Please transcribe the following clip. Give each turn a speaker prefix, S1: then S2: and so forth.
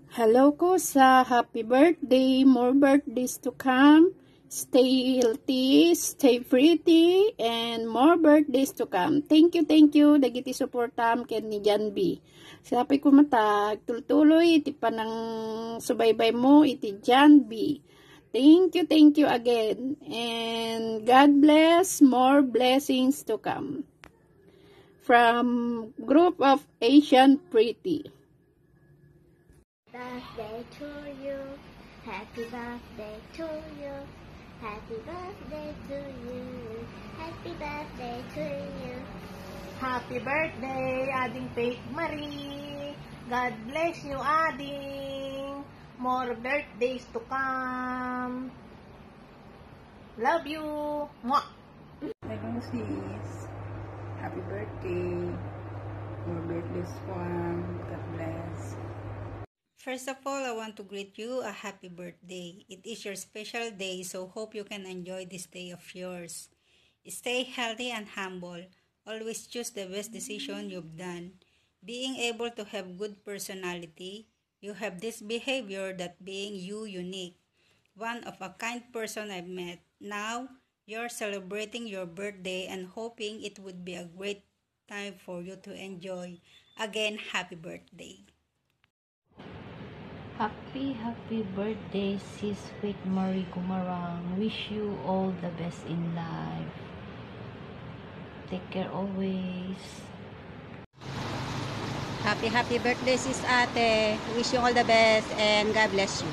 S1: Hello Kusa, happy birthday, more birthdays to come. Stay healthy, stay pretty, and more birthdays to come. Thank you, dagiti supportam ken ni Jan B. Sabi ko matag, tuloy iti panang subaybay mo, iti Jan B. Thank you again. And God bless, more blessings to come. From group of Asian Pretty.
S2: Birthday to you, happy birthday to you, happy birthday to you, happy birthday to you.
S3: Happy birthday, Ading Faith Marie. God bless you, Ading. More birthdays to come. Love you. Mwah.
S4: Hello sis. Happy birthday. More birthdays to come. God bless.
S5: First of all, I want to greet you a happy birthday. It is your special day, so hope you can enjoy this day of yours. Stay healthy and humble. Always choose the best decision you've done. Being able to have good personality, you have this behavior that being you unique. One of a kind person I've met. Now, you're celebrating your birthday and hoping it would be a great time for you to enjoy. Again, happy birthday.
S6: Happy birthday, sis Faith Marie Kumarang. Wish you all the best in life. Take care always.
S7: Happy birthday, sis ate. Wish you all the best and God bless you.